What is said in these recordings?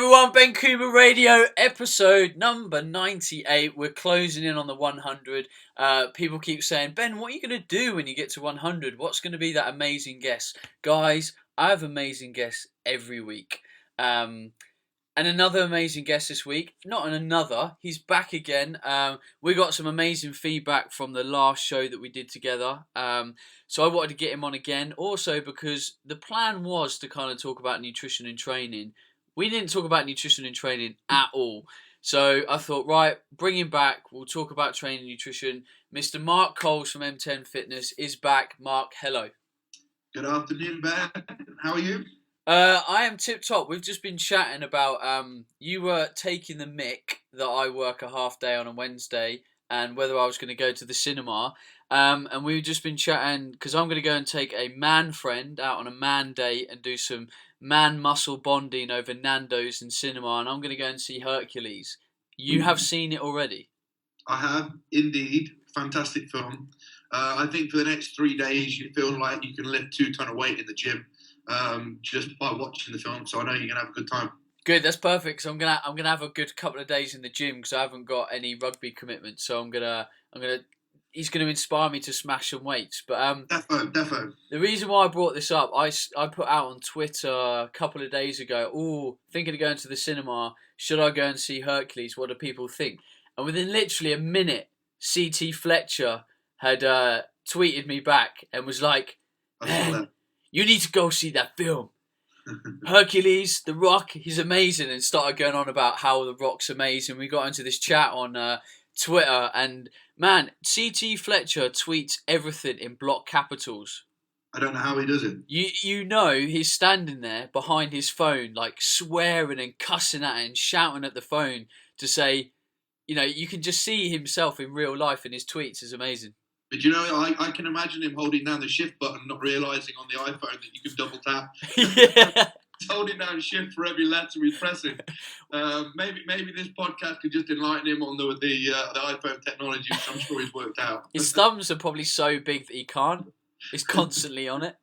everyone, Ben Coomer Radio, episode number 98. We're closing in on the 100. People keep saying, Ben, what are you going to do when you get to 100? What's going to be that amazing guest? Guys, I have amazing guests every week. And another amazing guest this week. Not another, he's back again. We got some amazing feedback from the last show that we did together. So I wanted to get him on again. Also because the plan was to kind of talk about nutrition and training. We didn't talk about nutrition and training at all. So I thought, right, bring him back. We'll talk about training and nutrition. Mr. Mark Coles from M10 Fitness is back. Mark, hello. Good afternoon, Ben. How are you? I am tip-top. We've just been chatting about you were taking the mick that I work a half day on a Wednesday and whether I was going to go to the cinema. And we've just been chatting because I'm going to go and take a man friend out on a man date and do some man muscle bonding over Nando's and cinema, and I'm going to go and see Hercules. You have seen it already? I have, indeed. Fantastic film. I think for the next 3 days you feel like you can lift 2 ton of weight in the gym just by watching the film, so I know you're going to have a good time. Good, that's perfect. So I'm gonna have a good couple of days in the gym because I haven't got any rugby commitments. So he's gonna inspire me to smash some weights. But defo. The reason why I brought this up, I put out on Twitter a couple of days ago. Thinking of going to the cinema. Should I go and see Hercules? What do people think? And within literally a minute, CT Fletcher had tweeted me back and was like, "Man, you need to go see that film. Hercules, The Rock, he's amazing," and started going on about how The Rock's amazing. We got into this chat on Twitter, and man, CT Fletcher tweets everything in block capitals. I don't know how he does it. You know he's standing there behind his phone, like swearing and cussing at it and shouting at the phone to say, you know, you can just see himself in real life in his tweets. Is amazing. But you know, I can imagine him holding down the shift button, not realising on the iPhone that you can double tap. Yeah. He's holding down shift for every letter he's pressing. Maybe this podcast could just enlighten him on the iPhone technology, which I'm sure he's worked out. His thumbs are probably so big that he can't. He's constantly on it.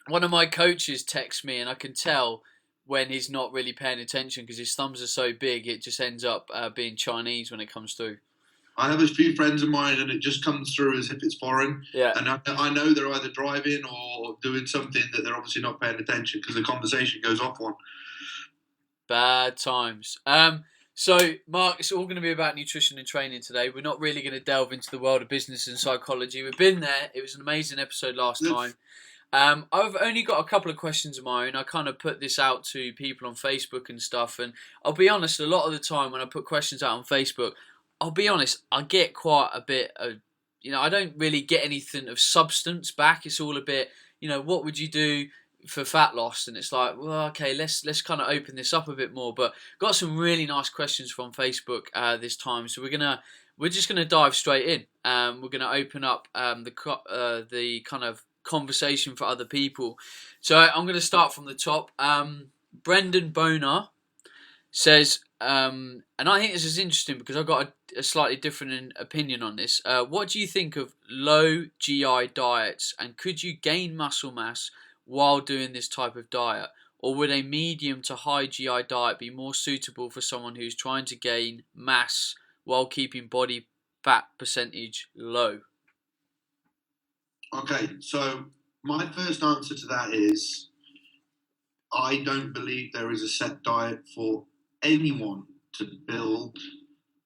One of my coaches texts me, and I can tell when he's not really paying attention because his thumbs are so big, it just ends up being Chinese when it comes through. I have a few friends of mine, and it just comes through as if it's foreign. Yeah. And I know they're either driving or doing something that they're obviously not paying attention because the conversation goes off one. Bad times. So, Mark, it's all going to be about nutrition and training today. We're not really going to delve into the world of business and psychology. We've been there. It was an amazing episode last time. I've only got a couple of questions of my own. I kind of put this out to people on Facebook and stuff. And I'll be honest, a lot of the time when I put questions out on Facebook, I'll be honest, I get quite a bit of, I don't really get anything of substance back. It's all a bit, what would you do for fat loss? And it's like, well, okay, let's kind of open this up a bit more. But got some really nice questions from Facebook this time. So we're just gonna dive straight in. We're gonna open up the kind of conversation for other people. So I'm gonna start from the top. Brendan Bonar says, and I think this is interesting because I've got a slightly different opinion on this. What do you think of low GI diets, and could you gain muscle mass while doing this type of diet? Or would a medium to high GI diet be more suitable for someone who's trying to gain mass while keeping body fat percentage low? Okay, so my first answer to that is I don't believe there is a set diet for anyone to build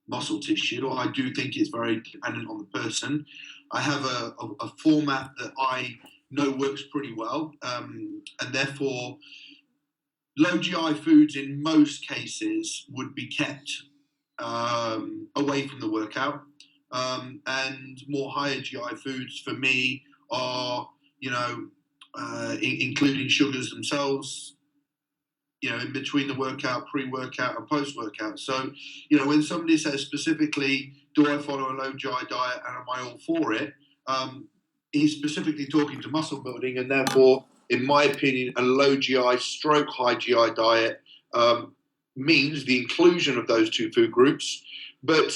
muscle tissue. I do think it's very dependent on the person. I have a format that I know works pretty well, and therefore low GI foods in most cases would be kept away from the workout, and more higher GI foods for me are, including sugars themselves, in between the workout, pre-workout and post-workout. So, when somebody says specifically, do I follow a low GI diet and am I all for it? He's specifically talking to muscle building, and therefore, in my opinion, a low GI stroke high GI diet means the inclusion of those two food groups. But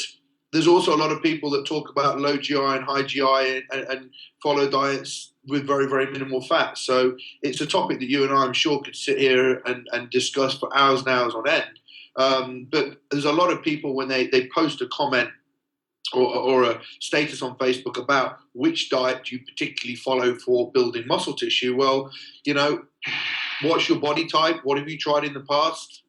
there's also a lot of people that talk about low GI and high GI and follow diets with very, very minimal fat. So it's a topic that you and I, I'm sure, could sit here and discuss for hours and hours on end. But there's a lot of people when they post a comment or a status on Facebook about which diet do you particularly follow for building muscle tissue. Well, what's your body type? What have you tried in the past?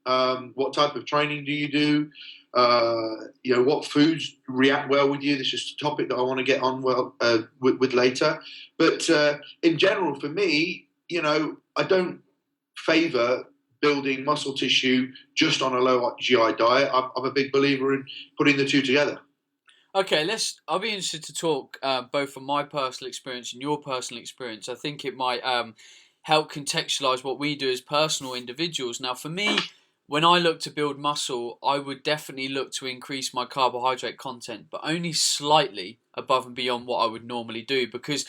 What type of training do you do? What foods react well with you? This is a topic that I want to get on with later. But in general, for me, I don't favour building muscle tissue just on a low GI diet. I'm a big believer in putting the two together. Okay, I'll be interested to talk both from my personal experience and your personal experience. I think it might help contextualize what we do as personal individuals. Now, for me, when I look to build muscle, I would definitely look to increase my carbohydrate content, but only slightly above and beyond what I would normally do. Because,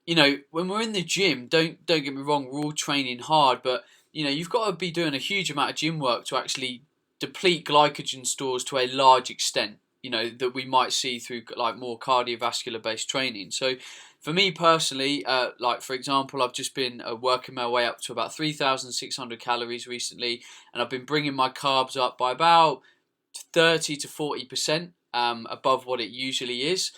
when we're in the gym, don't get me wrong, we're all training hard, but you've got to be doing a huge amount of gym work to actually deplete glycogen stores to a large extent. That we might see through like more cardiovascular based training. So for me personally, like for example, I've just been working my way up to about 3,600 calories recently, and I've been bringing my carbs up by about 30 to 40% above what it usually is.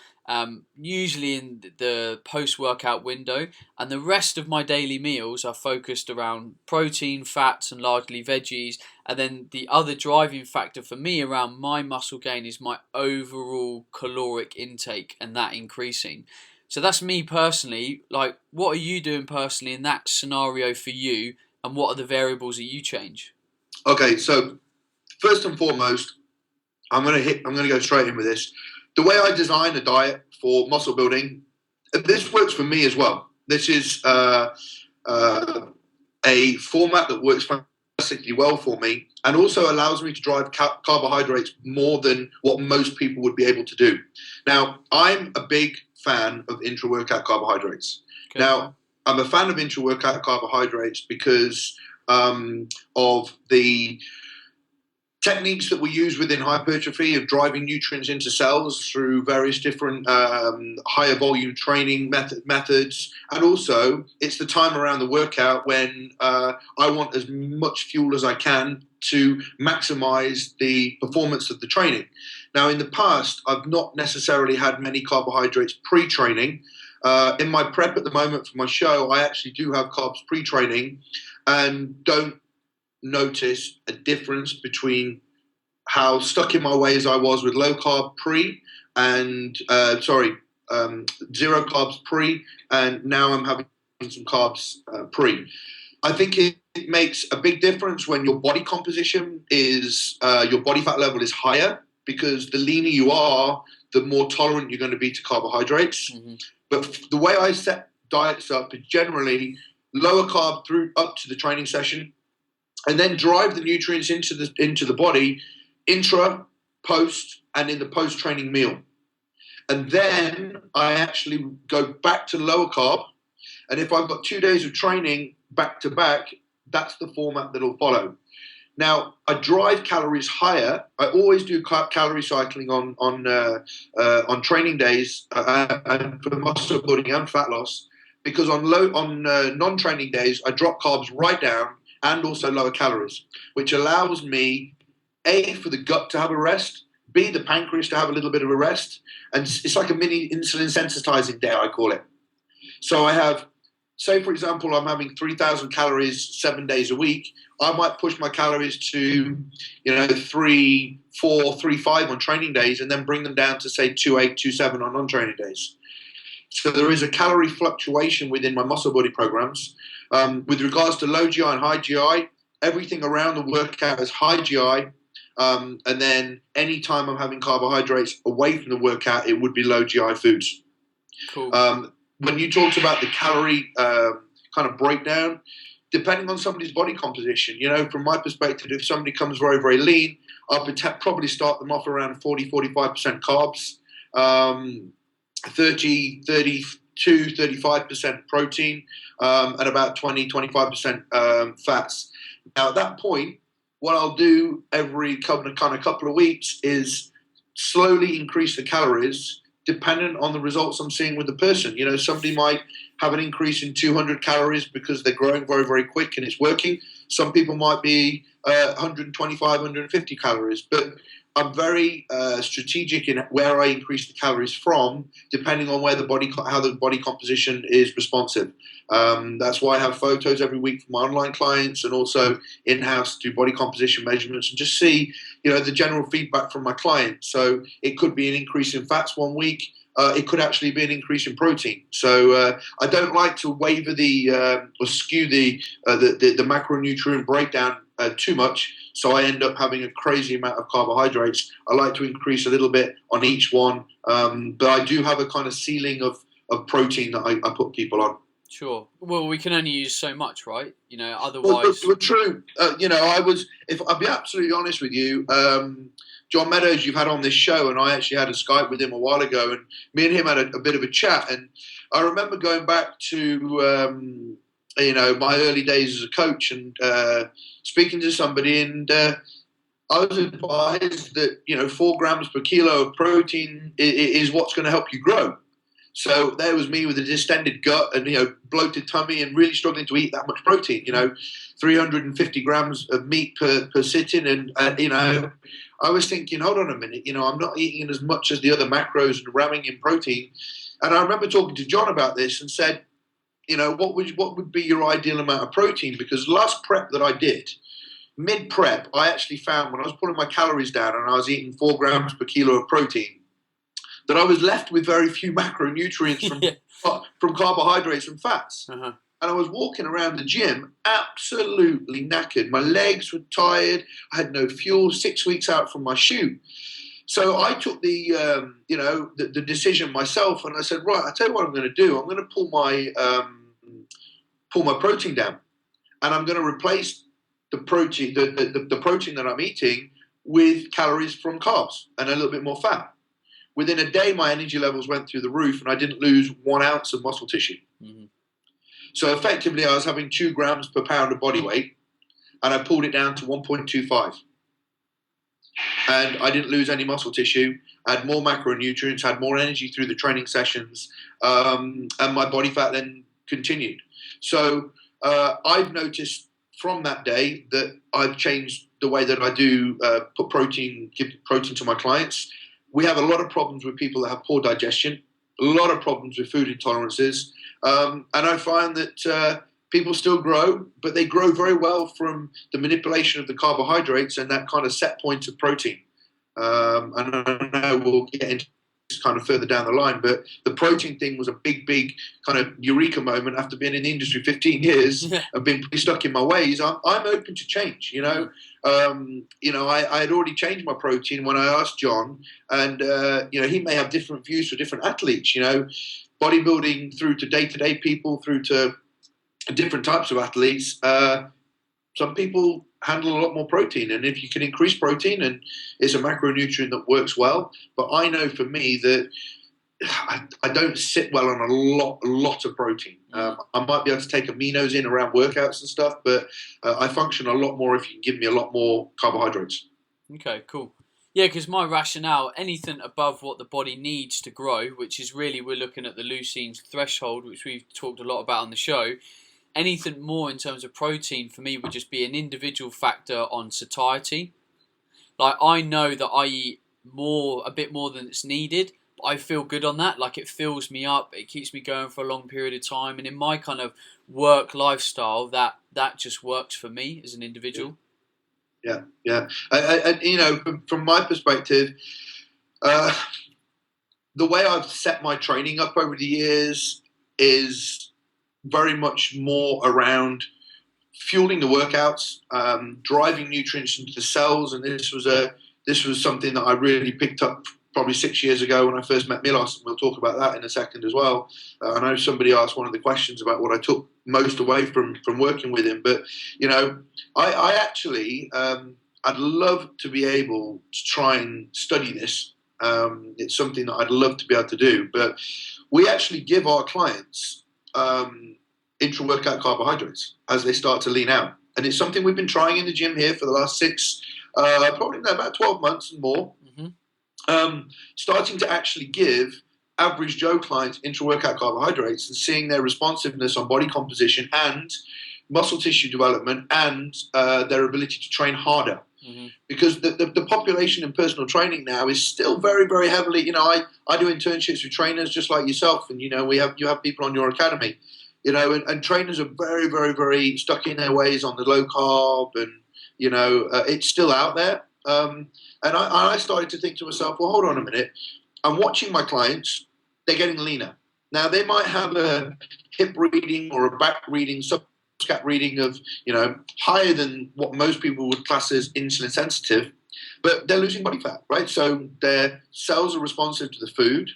Usually in the post-workout window, and the rest of my daily meals are focused around protein, fats, and largely veggies. And then the other driving factor for me around my muscle gain is my overall caloric intake and that increasing. So that's me personally. Like, what are you doing personally in that scenario for you, and what are the variables that you change? Okay, so first and foremost, I'm going to go straight in with this. The way I design a diet for muscle building, this works for me as well. This is a format that works fantastically well for me, and also allows me to drive carbohydrates more than what most people would be able to do. Now, I'm a big fan of intra-workout carbohydrates. Okay. Now, I'm a fan of intra-workout carbohydrates because of the techniques that we use within hypertrophy of driving nutrients into cells through various different higher volume training methods. And also, it's the time around the workout when I want as much fuel as I can to maximize the performance of the training. Now, in the past, I've not necessarily had many carbohydrates pre-training. In my prep at the moment for my show, I actually do have carbs pre-training and don't notice a difference between how stuck in my ways I was with low carb pre and zero carbs pre, and now I'm having some carbs pre. I think it makes a big difference when your body composition is your body fat level is higher, because the leaner you are, the more tolerant you're going to be to carbohydrates. Mm-hmm. But the way I set diets up is generally lower carb through up to the training session, and then drive the nutrients into the body, intra, post, and in the post-training meal. And then I actually go back to lower carb, and if I've got 2 days of training back to back, that's the format that will follow. Now, I drive calories higher. I always do calorie cycling on training days and for muscle building and fat loss, because on non-training days I drop carbs right down, and also lower calories, which allows me, A, for the gut to have a rest, B, the pancreas to have a little bit of a rest, and it's like a mini insulin sensitizing day, I call it. So I have, say for example, I'm having 3,000 calories 7 days a week. I might push my calories to, 3, 4, 3, 5 on training days, and then bring them down to say 2.8, 2.7 on non-training days. So there is a calorie fluctuation within my muscle building programs. With regards to low GI and high GI, everything around the workout is high GI, and then any time I'm having carbohydrates away from the workout, it would be low GI foods. Cool. When you talked about the calorie kind of breakdown, depending on somebody's body composition, from my perspective, if somebody comes very, very lean, I would probably start them off around 40, 45% carbs, 30, 32, 35% protein, and about 20, 25% fats. Now, at that point, what I'll do every couple of weeks is slowly increase the calories dependent on the results I'm seeing with the person. You know, somebody might have an increase in 200 calories because they're growing very, very quick and it's working. Some people might be 125, 150 calories. But I'm very strategic in where I increase the calories from, depending on where how the body composition is responsive. That's why I have photos every week from my online clients, and also in-house do body composition measurements and just see, the general feedback from my clients. So it could be an increase in fats one week. It could actually be an increase in protein. So I don't like to waver or skew the macronutrient breakdown too much. So I end up having a crazy amount of carbohydrates. I like to increase a little bit on each one, but I do have a kind of ceiling of protein that I put people on. Sure. Well, we can only use so much, right? Otherwise. Well, true. If I'll be absolutely honest with you, John Meadows, you've had on this show, and I actually had a Skype with him a while ago, and me and him had a bit of a chat. And I remember going back to, my early days as a coach and speaking to somebody, and I was advised that, 4 grams per kilo of protein is what's going to help you grow. So there was me with a distended gut and, bloated tummy and really struggling to eat that much protein, 350 grams of meat per sitting. And I was thinking, hold on a minute, I'm not eating as much as the other macros and ramming in protein. And I remember talking to John about this and said, what would be your ideal amount of protein? Because last prep that I did, mid-prep, I actually found when I was putting my calories down and I was eating 4 grams per kilo of protein, that I was left with very few macronutrients from carbohydrates and fats. Uh-huh. And I was walking around the gym absolutely knackered. My legs were tired. I had no fuel, 6 weeks out from my shoot. So I took the decision myself, and I said, right, I'll tell you what I'm going to do. I'm going to pull my protein down, and I'm going to replace the protein that I'm eating with calories from carbs and a little bit more fat. Within a day, my energy levels went through the roof, and I didn't lose 1 ounce of muscle tissue. Mm-hmm. So effectively, I was having 2 grams per pound of body weight, and I pulled it down to 1.25. And I didn't lose any muscle tissue, had more macronutrients, had more energy through the training sessions, and my body fat then continued. So I've noticed from that day that I've changed the way that I do give protein to my clients. We have a lot of problems with people that have poor digestion, a lot of problems with food intolerances, and I find that people still grow, but they grow very well from the manipulation of the carbohydrates and that kind of set point of protein. And I know we'll get into this kind of further down the line, but the protein thing was a big kind of eureka moment after being in the industry 15 years and being pretty stuck in my ways. I'm open to change, I had already changed my protein when I asked John, and, he may have different views for different athletes, bodybuilding through to day-to-day people, through to different types of athletes. Some people handle a lot more protein, and if you can increase protein, and it's a macronutrient that works well. But I know for me that I don't sit well on a lot of protein. I might be able to take aminos in around workouts and stuff, but I function a lot more if you can give me a lot more carbohydrates. Okay, cool. Yeah, because my rationale, anything above what the body needs to grow, which is really, we're looking at the leucine threshold, which we've talked a lot about on the show. Anything more in terms of protein for me would just be an individual factor on satiety. Like, I know that I eat a bit more than it's needed, but I feel good on that. Like, it fills me up, it keeps me going for a long period of time, and in my kind of work lifestyle, that just works for me as an individual. Yeah. From my perspective, the way I've set my training up over the years is very much more around fueling the workouts, driving nutrients into the cells, and this was something that I really picked up probably 6 years ago when I first met Milos, and we'll talk about that in a second as well. I know somebody asked one of the questions about what I took most away from working with him, but I actually I'd love to be able to try and study this. It's something that I'd love to be able to do, but we actually give our clients intra-workout carbohydrates as they start to lean out. And it's something we've been trying in the gym here for the last about 12 months and more. Mm-hmm. starting to actually give average Joe clients intra-workout carbohydrates and seeing their responsiveness on body composition and muscle tissue development and their ability to train harder. Mm-hmm. Because the population in personal training now is still very, very heavily, I do internships with trainers just like yourself, and, you have people on your academy, and trainers are very, very, very stuck in their ways on the low carb, and, it's still out there. And I started to think to myself, well, hold on a minute. I'm watching my clients, they're getting leaner. Now, they might have a hip reading or a back reading, scat reading of, higher than what most people would class as insulin sensitive, but they're losing body fat, right? So their cells are responsive to the food.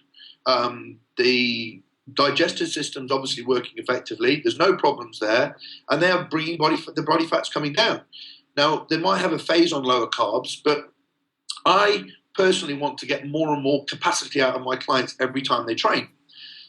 The digestive system's obviously working effectively. There's no problems there. And they are bringing the body fat's coming down. Now, they might have a phase on lower carbs, but I personally want to get more and more capacity out of my clients every time they train.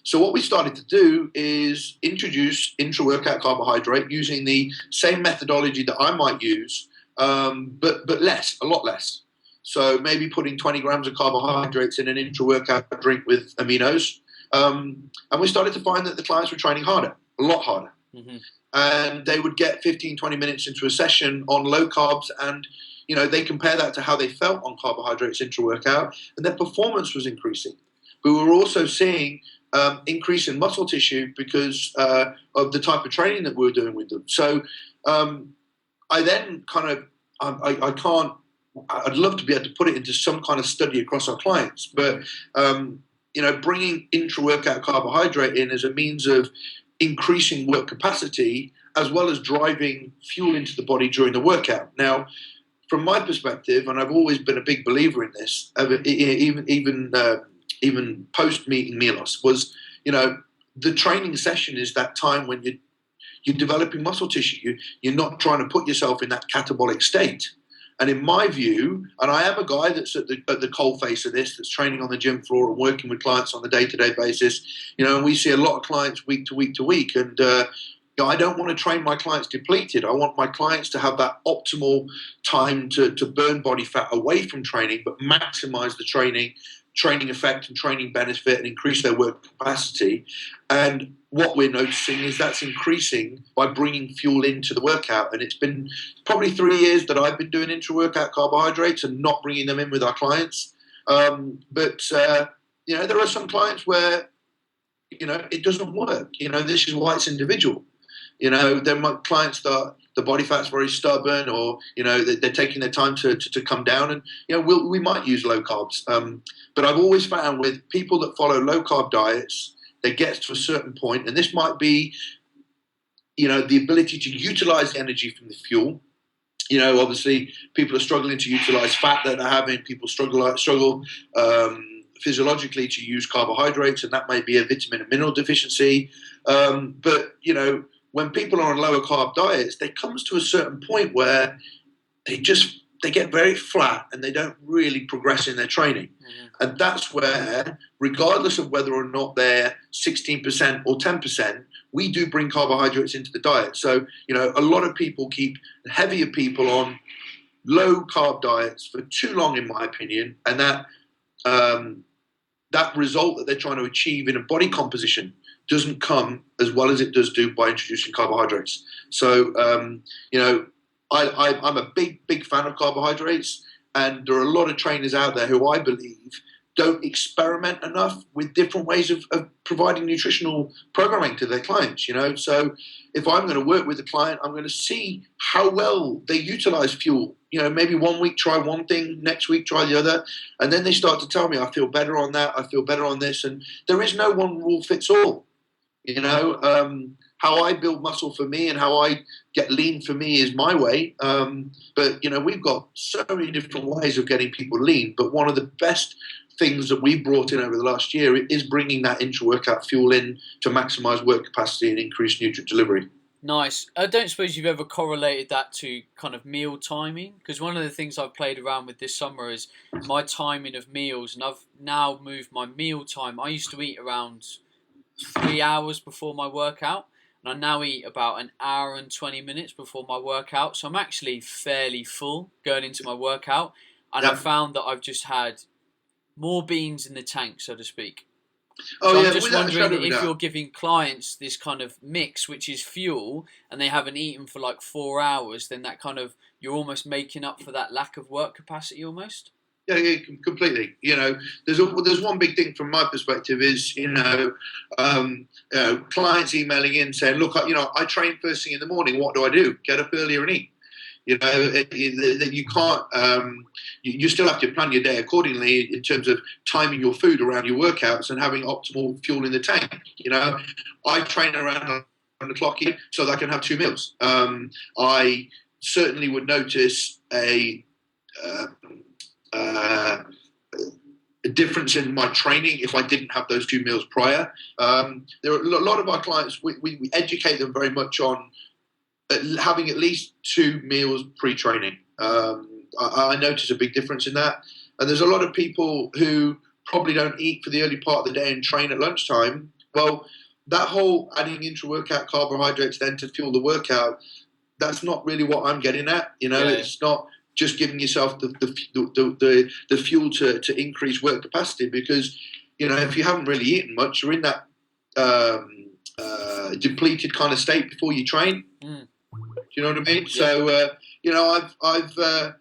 So what we started to do is introduce intra-workout carbohydrate using the same methodology that I might use, but less, a lot less. So maybe putting 20 grams of carbohydrates in an intra-workout drink with aminos. And we started to find that the clients were training harder, a lot harder. Mm-hmm. And they would get 15, 20 minutes into a session on low carbs, and they compare that to how they felt on carbohydrates intra-workout, and their performance was increasing. But we were also seeing increase in muscle tissue because of the type of training that we were doing with them. So I then I'd love to be able to put it into some kind of study across our clients, but bringing intra-workout carbohydrate in as a means of increasing work capacity as well as driving fuel into the body during the workout. Now, from my perspective, and I've always been a big believer in this, even post-meeting meal loss, was, the training session is that time when you're developing muscle tissue. You're not trying to put yourself in that catabolic state. And in my view, and I am a guy that's at the coal face of this, that's training on the gym floor and working with clients on a day-to-day basis, and we see a lot of clients week to week to week. And, I don't want to train my clients depleted. I want my clients to have that optimal time to burn body fat away from training, but maximize the training effect and training benefit and increase their work capacity. And what we're noticing is that's increasing by bringing fuel into the workout. And it's been probably 3 years that I've been doing intra-workout carbohydrates and not bringing them in with our clients. But there are some clients where, it doesn't work. This is why it's individual. There might clients that the body fat's very stubborn, or they're taking their time to come down, and we might use low carbs. But I've always found with people that follow low carb diets, they get to a certain point, and this might be the ability to utilize the energy from the fuel. Obviously people are struggling to utilize fat that they're having. People struggle physiologically to use carbohydrates, and that may be a vitamin and mineral deficiency. But when people are on lower carb diets, there comes to a certain point where they get very flat and they don't really progress in their training. Mm-hmm. And that's where, regardless of whether or not they're 16% or 10%, we do bring carbohydrates into the diet. So, a lot of people keep heavier people on low carb diets for too long, in my opinion, and that result that they're trying to achieve in a body composition doesn't come as well as it does do by introducing carbohydrates. So, I'm a big fan of carbohydrates, and there are a lot of trainers out there who I believe don't experiment enough with different ways of providing nutritional programming to their clients. So if I'm going to work with a client, I'm going to see how well they utilize fuel. Maybe 1 week try one thing, next week try the other, and then they start to tell me, I feel better on that, I feel better on this, and there is no one rule fits all. How I build muscle for me and how I get lean for me is my way. But we've got so many different ways of getting people lean. But one of the best things that we brought in over the last year is bringing that intra-workout fuel in to maximize work capacity and increase nutrient delivery. Nice. I don't suppose you've ever correlated that to kind of meal timing? Because one of the things I've played around with this summer is my timing of meals, and I've now moved my meal time. I used to eat around 3 hours before my workout, and I now eat about an hour and 20 minutes before my workout. So I'm actually fairly full going into my workout, and I found that I've just had more beans in the tank, so to speak. Oh So yeah, I'm just without a wondering shadow of a if doubt. you're giving clients this kind of mix, which is fuel, and they haven't eaten for like 4 hours, then that kind of, you're almost making up for that lack of work capacity almost. Yeah, yeah, completely. There's one big thing from my perspective is clients emailing in saying, look, I train first thing in the morning. What do I do? Get up earlier and eat. You can't. You still have to plan your day accordingly in terms of timing your food around your workouts and having optimal fuel in the tank. I train around 1 o'clock so that I can have 2 meals. I certainly would notice uh, a difference in my training if I didn't have those 2 meals prior. There are a lot of our clients. We educate them very much on having at least 2 meals pre-training. I notice a big difference in that. And there's a lot of people who probably don't eat for the early part of the day and train at lunchtime. Well, that whole adding intra-workout carbohydrates then to fuel the workout, that's not really what I'm getting at. It's not just giving yourself the fuel to increase work capacity, because, if you haven't really eaten much, you're in that depleted kind of state before you train. Mm. Do you know what I mean? Yeah. So, I've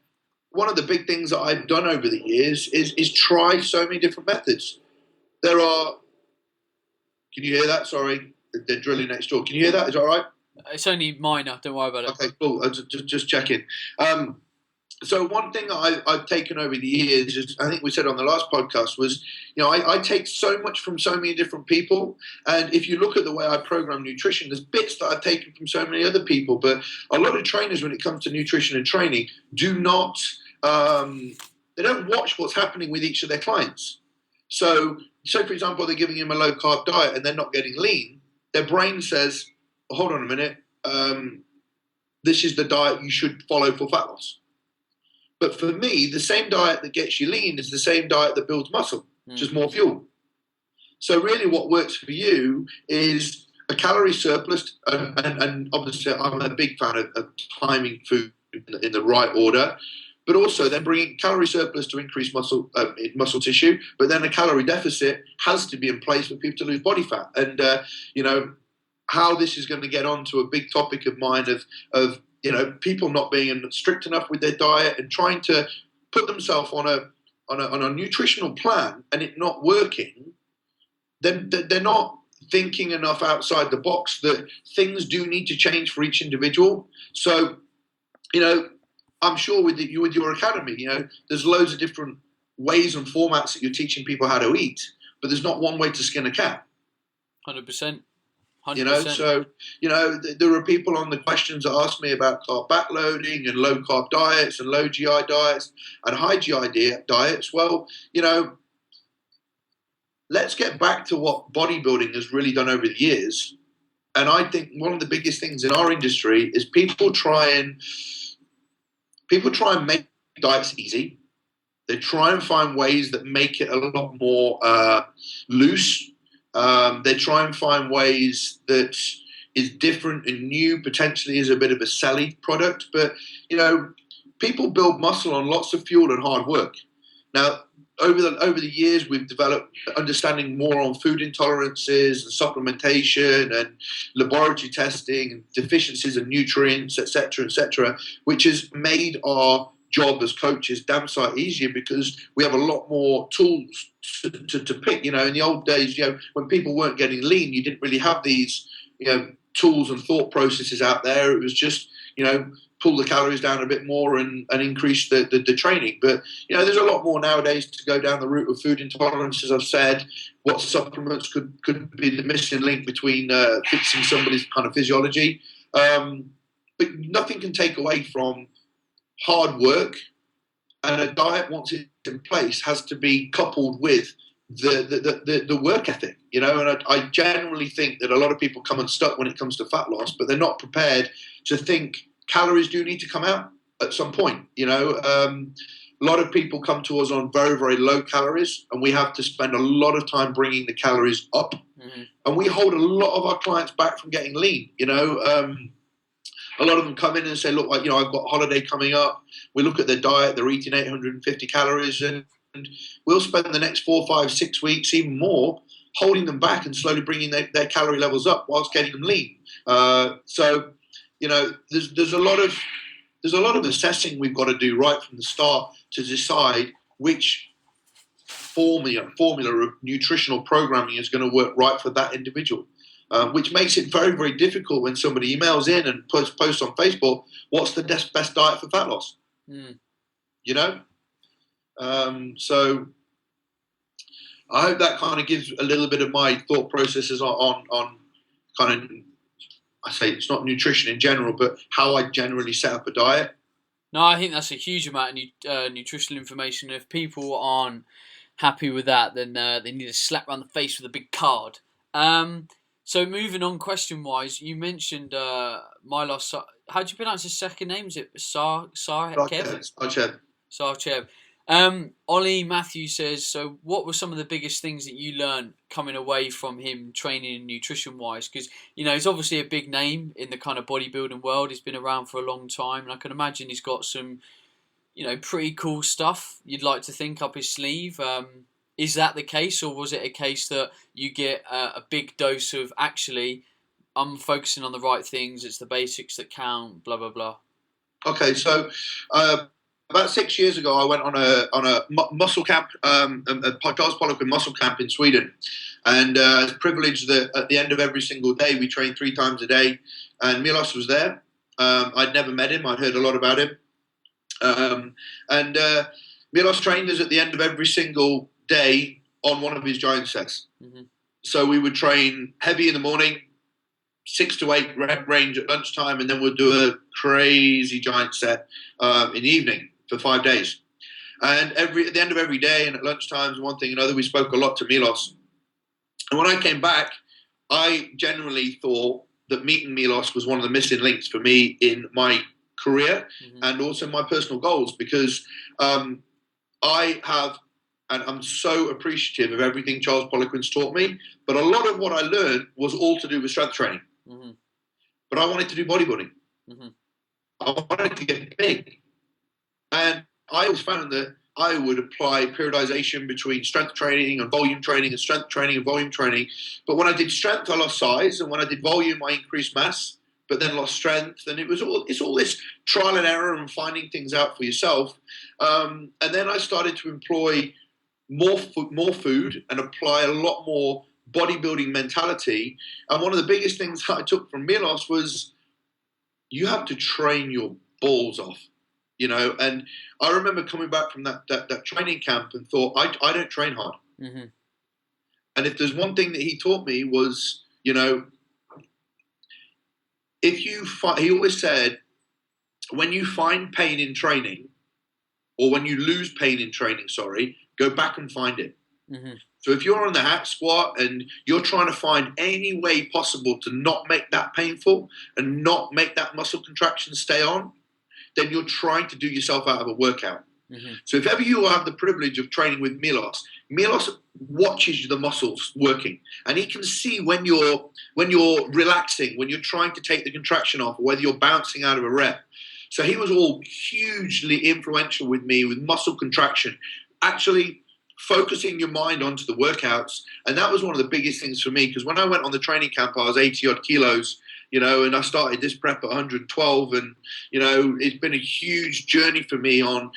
one of the big things that I've done over the years is try so many different methods. There are. Can you hear that? Sorry, they're drilling next door. Can you hear that? Is that all right? It's only minor. Don't worry about it. Okay, cool. Just checking. So one thing that I've taken over the years is, I think we said on the last podcast, was, I take so much from so many different people. And if you look at the way I program nutrition, there's bits that I've taken from so many other people. But a lot of trainers, when it comes to nutrition and training, do not, they don't watch what's happening with each of their clients. So, for example, they're giving him a low carb diet and they're not getting lean. Their brain says, oh, hold on a minute, this is the diet you should follow for fat loss. But for me, the same diet that gets you lean is the same diet that builds muscle, just more fuel. So really what works for you is a calorie surplus, and obviously I'm a big fan of timing food in the right order, but also then bringing calorie surplus to increase muscle tissue, but then a calorie deficit has to be in place for people to lose body fat. And, how this is going to get on to a big topic of mine of people not being strict enough with their diet and trying to put themselves on a nutritional plan and it not working, then they're not thinking enough outside the box that things do need to change for each individual. So, I'm sure with your academy, there's loads of different ways and formats that you're teaching people how to eat, but there's not one way to skin a cat. 100%. 100%. There are people on the questions that ask me about carb backloading and low carb diets and low GI diets and high GI diets. Well, let's get back to what bodybuilding has really done over the years. And I think one of the biggest things in our industry is people try and make diets easy. They try and find ways that make it a lot more loose. They try and find ways that is different and new, potentially is a bit of a selly product. But, people build muscle on lots of fuel and hard work. Now, over the years, we've developed understanding more on food intolerances and supplementation and laboratory testing and deficiencies of nutrients, etc., which has made our job as coaches damn sight easier because we have a lot more tools to pick. In the old days, when people weren't getting lean, you didn't really have these, tools and thought processes out there. It was just, pull the calories down a bit more and increase the training. But, there's a lot more nowadays to go down the route of food intolerance, as I've said. What supplements could be the missing link between fixing somebody's kind of physiology. But nothing can take away from hard work, and a diet, once it's in place, has to be coupled with the work ethic, and I generally think that a lot of people come unstuck when it comes to fat loss, but they're not prepared to think calories do need to come out at some point. A lot of people come to us on very, very low calories, and we have to spend a lot of time bringing the calories up. Mm-hmm. And we hold a lot of our clients back from getting lean. A lot of them come in and say, look, I've got a holiday coming up. We look at their diet, they're eating 850 calories, and we'll spend the next 4, 5, 6 weeks, even more, holding them back and slowly bringing their calorie levels up whilst getting them lean. So, there's a lot of assessing we've got to do right from the start to decide which formula of nutritional programming is going to work right for that individual. Which makes it very, very difficult when somebody emails in and posts on Facebook, what's the best diet for fat loss? So I hope that kind of gives a little bit of my thought processes on kind of, I say it's not nutrition in general, but how I generally set up a diet. No, I think that's a huge amount of nutritional information. If people aren't happy with that, then they need to slap around the face with a big card. So moving on, question-wise, you mentioned Milos. How do you pronounce his second name? Is it Sarchev? Sarchev. Ollie Matthew says, so what were some of the biggest things that you learned coming away from him training and nutrition-wise? Because, he's obviously a big name in the kind of bodybuilding world. He's been around for a long time, and I can imagine he's got some, pretty cool stuff you'd like to think up his sleeve. Is that the case, or was it a case that you get a big dose of, actually, I'm focusing on the right things, it's the basics that count, blah, blah, blah? Okay, so about 6 years ago, I went on a muscle camp, a Poliquin muscle camp in Sweden. And I was privileged that at the end of every single day, we trained 3 times a day. And Milos was there. I'd never met him. I'd heard a lot about him. And Milos trained us at the end of every single day on one of his giant sets. Mm-hmm. So we would train heavy in the morning, 6 to 8 rep range at lunchtime, and then we'd do a crazy giant set in the evening for 5 days. And at the end of every day and at lunchtimes, one thing or another, we spoke a lot to Milos. And when I came back, I generally thought that meeting Milos was one of the missing links for me in my career and also my personal goals, because I have, and I'm so appreciative of everything Charles Poliquin's taught me, but a lot of what I learned was all to do with strength training. Mm-hmm. But I wanted to do bodybuilding. Mm-hmm. I wanted to get big. And I always found that I would apply periodization between strength training and volume training and strength training and volume training. But when I did strength, I lost size. And when I did volume, I increased mass, but then lost strength. And it's all this trial and error and finding things out for yourself. And then I started to employ more food and apply a lot more bodybuilding mentality. And one of the biggest things that I took from Milos was you have to train your balls off, and I remember coming back from that training camp and thought, I don't train hard. Mm-hmm. And if there's one thing that he taught me was, he always said, when you find pain in training, or when you lose pain in training, go back and find it. Mm-hmm. So if you're on the hack squat and you're trying to find any way possible to not make that painful and not make that muscle contraction stay on, then you're trying to do yourself out of a workout. Mm-hmm. So if ever you have the privilege of training with Milos watches the muscles working, and he can see when you're relaxing, when you're trying to take the contraction off, or whether you're bouncing out of a rep. So he was all hugely influential with me with muscle contraction, actually focusing your mind onto the workouts. And that was one of the biggest things for me, because when I went on the training camp, I was 80 odd kilos, and I started this prep at 112, and, it's been a huge journey for me on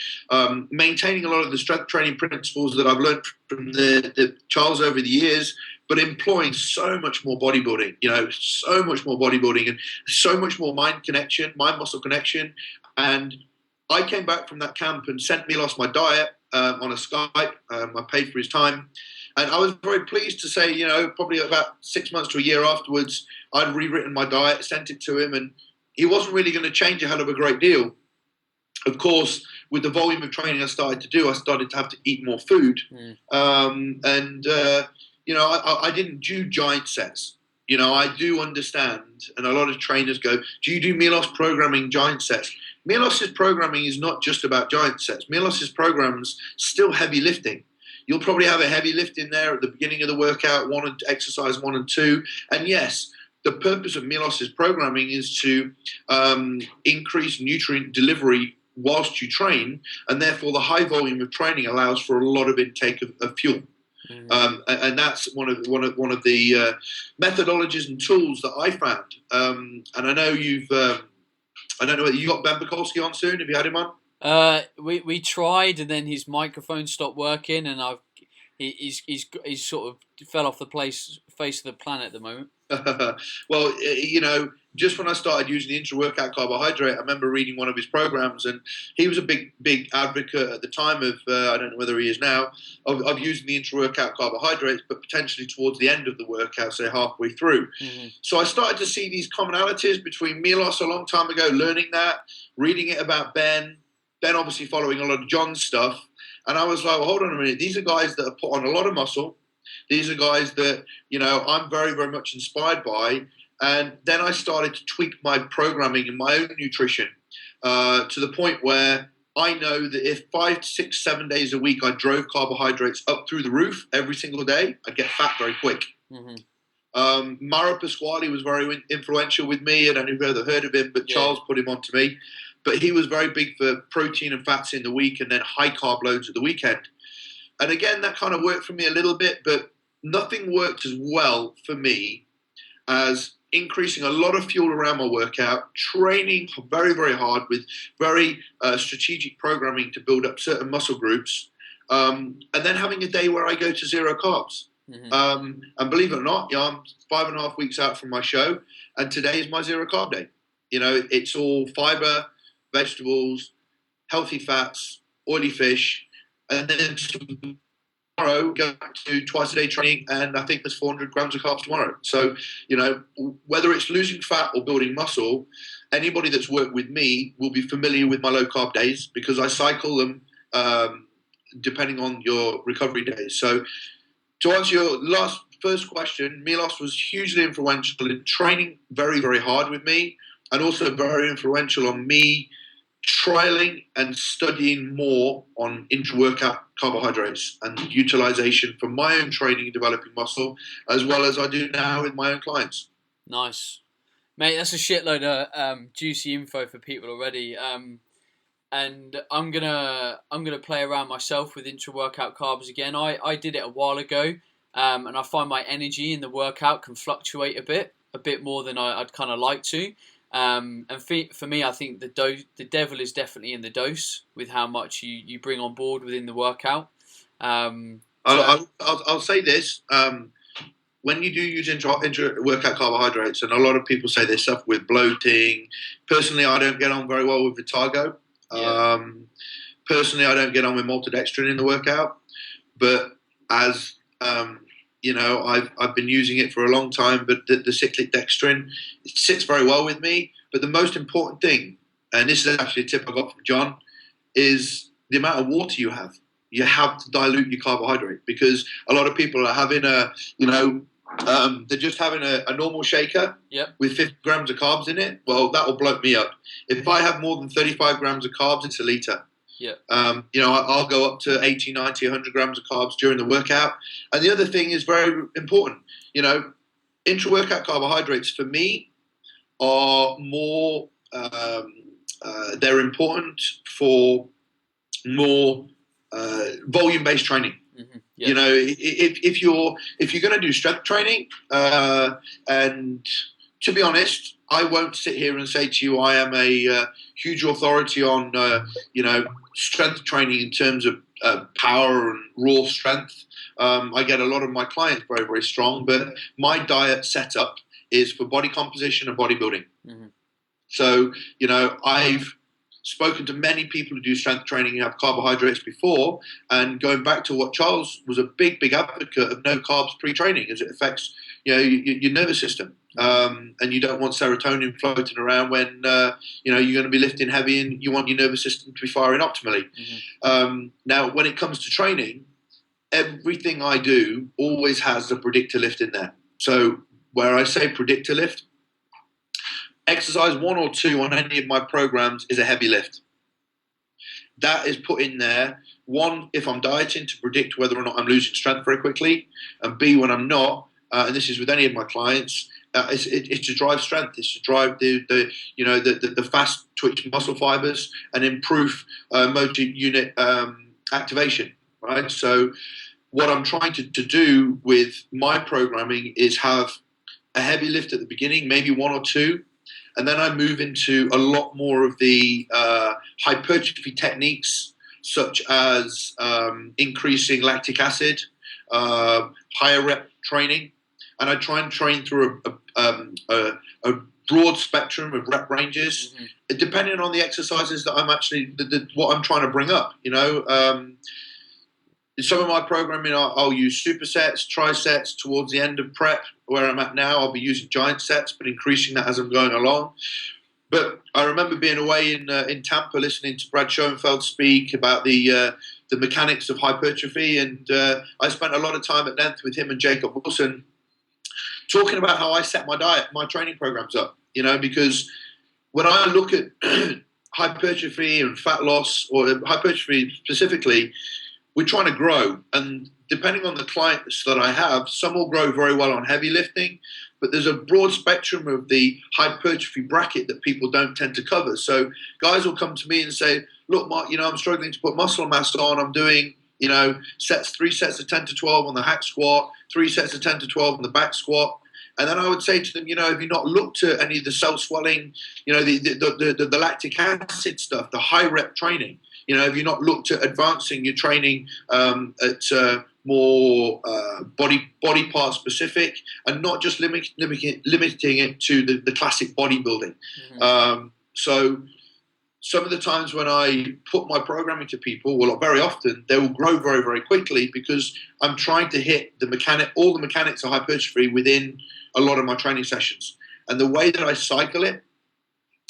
maintaining a lot of the strength training principles that I've learned from the Charles over the years, but employing so much more bodybuilding, so much more bodybuilding and so much more mind muscle connection. And I came back from that camp and sent Milos my diet on a Skype. I paid for his time. And I was very pleased to say, probably about 6 months to a year afterwards, I'd rewritten my diet, sent it to him, and he wasn't really going to change a hell of a great deal. Of course, with the volume of training I started to do, I started to have to eat more food. I didn't do giant sets. I do understand, and a lot of trainers go, do you do Milos programming giant sets? Milos's programming is not just about giant sets. Milos's program's still heavy lifting. You'll probably have a heavy lift in there at the beginning of the workout, exercise 1 and 2. And yes, the purpose of Milos's programming is to increase nutrient delivery whilst you train, and therefore the high volume of training allows for a lot of intake of fuel. And that's one of the methodologies and tools that I found. And I know I don't know whether you got Ben Bukolski on soon. Have you had him on? We tried, and then his microphone stopped working, and he's sort of fell off the face of the planet at the moment. Well, just when I started using the intra-workout carbohydrate, I remember reading one of his programs, and he was a big advocate at the time of, I don't know whether he is now, of using the intra-workout carbohydrates, but potentially towards the end of the workout, say halfway through. So I started to see these commonalities between Milos a long time ago, learning that, reading it about Ben obviously following a lot of John's stuff, and I was like, well, hold on a minute, these are guys that have put on a lot of muscle. These are guys that, I'm very, very much inspired by. And then I started to tweak my programming and my own nutrition to the point where I know that if 5, 6, 7 days a week I drove carbohydrates up through the roof every single day, I'd get fat very quick. Mauro Pasquale was very influential with me. I don't know if you've ever heard of him, but Charles put him on to me. But he was very big for protein and fats in the week and then high carb loads at the weekend. And again, that kind of worked for me a little bit, but nothing worked as well for me as increasing a lot of fuel around my workout, training very, very hard with very strategic programming to build up certain muscle groups, and then having a day where I go to zero carbs. And believe it or not, I'm 5.5 weeks out from my show, and today is my zero carb day. It's all fiber, vegetables, healthy fats, oily fish, and then tomorrow go back to twice a day training, and I think there's 400 grams of carbs tomorrow. So, whether it's losing fat or building muscle, anybody that's worked with me will be familiar with my low carb days because I cycle them depending on your recovery days. So, to answer your first question, Milos was hugely influential in training very, very hard with me, and also very influential on me trialing and studying more on intra-workout carbohydrates and utilization for my own training and developing muscle, as well as I do now with my own clients. Nice. Mate, that's a shitload of juicy info for people already. And I'm gonna play around myself with intra-workout carbs again. I did it a while ago, and I find my energy in the workout can fluctuate a bit more than I'd kind of like to. And for me, I think the devil is definitely in the dose with how much you bring on board within the workout. I'll say this: when you do use intra-workout carbohydrates, and a lot of people say they suffer with bloating. Personally, I don't get on very well with Vitago. Personally, I don't get on with maltodextrin in the workout. But as I've been using it for a long time, but the cyclic dextrin, it sits very well with me. But the most important thing, and this is actually a tip I got from John, is the amount of water you have. You have to dilute your carbohydrate because a lot of people are having they're just having a normal shaker with 50 grams of carbs in it. Well, that will bloat me up. If I have more than 35 grams of carbs, it's a litre. I'll go up to 80, 90, 100 grams of carbs during the workout. And the other thing is very important. Intra-workout carbohydrates for me are more, they're important for more volume-based training. If you're going to do strength training, and to be honest, I won't sit here and say to you I am a huge authority on strength training in terms of power and raw strength. I get a lot of my clients very, very strong, but my diet setup is for body composition and bodybuilding. So I've spoken to many people who do strength training and have carbohydrates before, and going back to what Charles was a big advocate of no carbs pre-training, as it affects your nervous system, and you don't want serotonin floating around when you're going to be lifting heavy and you want your nervous system to be firing optimally. Now, when it comes to training, everything I do always has the predictor lift in there. So where I say predictor lift, exercise 1 or 2 on any of my programs is a heavy lift. That is put in there, 1, if I'm dieting, to predict whether or not I'm losing strength very quickly, and B, when I'm not, and this is with any of my clients, It's to drive strength. It's to drive the fast twitch muscle fibers and improve motor unit activation. Right. So what I'm trying to do with my programming is have a heavy lift at the beginning, maybe one or two, and then I move into a lot more of the hypertrophy techniques, such as increasing lactic acid, higher rep training, and I try and train through a broad spectrum of rep ranges, depending on the exercises that I'm actually what I'm trying to bring up. In some of my programming, I'll use supersets, trisets towards the end of prep. Where I'm at now, I'll be using giant sets, but increasing that as I'm going along. But I remember being away in Tampa, listening to Brad Schoenfeld speak about the mechanics of hypertrophy, and I spent a lot of time at length with him and Jacob Wilson, talking about how I set my diet, my training programs up. Because when I look at hypertrophy and fat loss, or hypertrophy specifically, we're trying to grow, and depending on the clients that I have, some will grow very well on heavy lifting, but there's a broad spectrum of the hypertrophy bracket that people don't tend to cover. So guys will come to me and say, look, Mark, I'm struggling to put muscle mass on. I'm doing, 3 sets of 10 to 12 on the hack squat, 3 sets of 10 to 12 on the back squat. And then I would say to them, have you not looked at any of the cell swelling, the lactic acid stuff, the high rep training? Have you not looked at advancing your training at more body part specific, and not just limiting it to the classic bodybuilding? So some of the times when I put my programming to people, well, very often they will grow very, very quickly, because I'm trying to hit all the mechanics of hypertrophy within a lot of my training sessions. And the way that I cycle it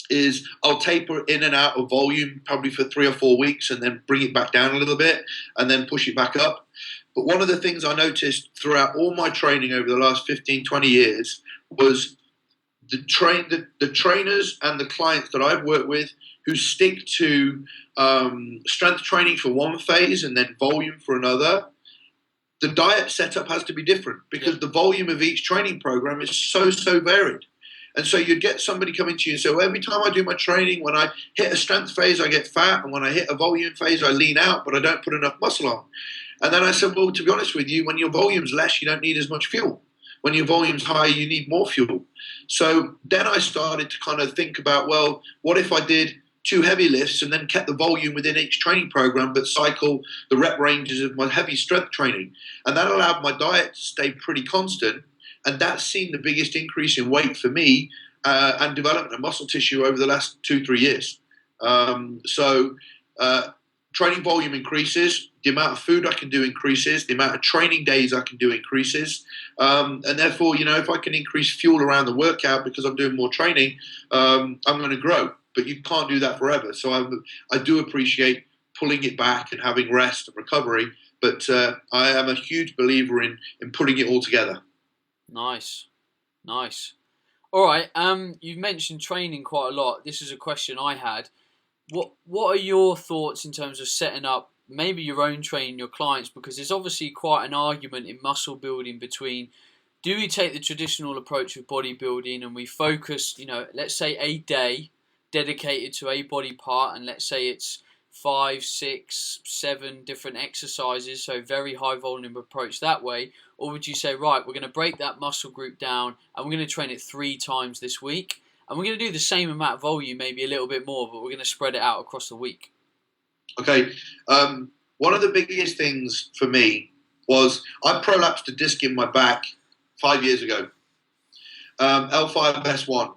is I'll taper in and out of volume probably for 3 or 4 weeks, and then bring it back down a little bit, and then push it back up. But one of the things I noticed throughout all my training over the last 15, 20 years was the trainers and the clients that I've worked with who stick to strength training for one phase and then volume for another. The diet setup has to be different, because the volume of each training program is so varied. And so you'd get somebody coming to you and say, well, every time I do my training, when I hit a strength phase, I get fat, and when I hit a volume phase, I lean out, but I don't put enough muscle on. And then I said, well, to be honest with you, when your volume's less, you don't need as much fuel. When your volume's high, you need more fuel. So then I started to kind of think about, well, what if I did 2 heavy lifts and then kept the volume within each training program, but cycle the rep ranges of my heavy strength training? And that allowed my diet to stay pretty constant. And that's seen the biggest increase in weight for me and development of muscle tissue over the last 2-3 years. Training volume increases, the amount of food I can do increases, the amount of training days I can do increases. And therefore, if I can increase fuel around the workout because I'm doing more training, I'm going to grow. But you can't do that forever. So I do appreciate pulling it back and having rest and recovery. But I am a huge believer in putting it all together. Nice. All right. You've mentioned training quite a lot. This is a question I had. What are your thoughts in terms of setting up maybe your own training, your clients? Because there's obviously quite an argument in muscle building between, do we take the traditional approach of bodybuilding and we focus, let's say a day dedicated to a body part, and let's say it's 5, 6, 7 different exercises, so very high volume approach that way? Or would you say, right, we're going to break that muscle group down and we're going to train it 3 times this week, and we're going to do the same amount of volume, maybe a little bit more, but we're going to spread it out across the week? Okay. One of the biggest things for me was I prolapsed a disc in my back 5 years ago, L5S1.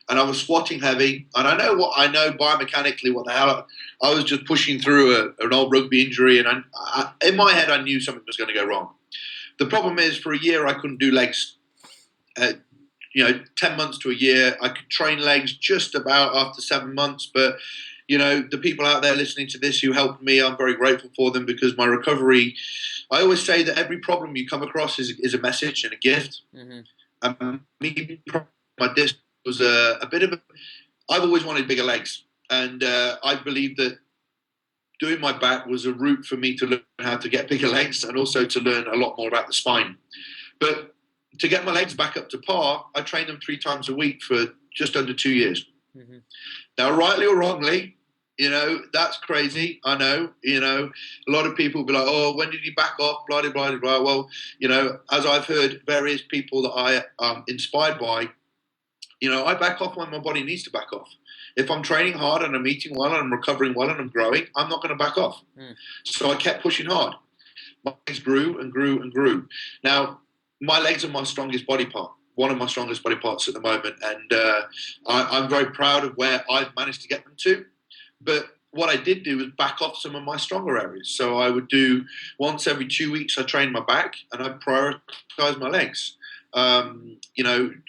And I was squatting heavy, and I know biomechanically what the hell I was just pushing through an old rugby injury, and in my head I knew something was going to go wrong. The problem is, for a year I couldn't do legs. 10 months to a year, I could train legs just about after 7 months. But the people out there listening to this who helped me, I'm very grateful for them, because my recovery. I always say that every problem you come across is a message and a gift. My disc was a bit of a. I've always wanted bigger legs, and I believe that doing my back was a route for me to learn how to get bigger legs, and also to learn a lot more about the spine. But to get my legs back up to par, I trained them 3 times a week for just under 2 years. Mm-hmm. Now, rightly or wrongly, that's crazy. I know, a lot of people will be like, oh, when did you back off? Blah, blah, blah, blah. Well, as I've heard various people that I am inspired by, I back off when my body needs to back off. If I'm training hard and I'm eating well and I'm recovering well and I'm growing, I'm not going to back off. So I kept pushing hard. My legs grew and grew and grew. Now, my legs are my strongest body part, one of my strongest body parts at the moment. And I'm very proud of where I've managed to get them to. But what I did do was back off some of my stronger areas. So I would do once every 2 weeks, I trained my back and I prioritized my legs. I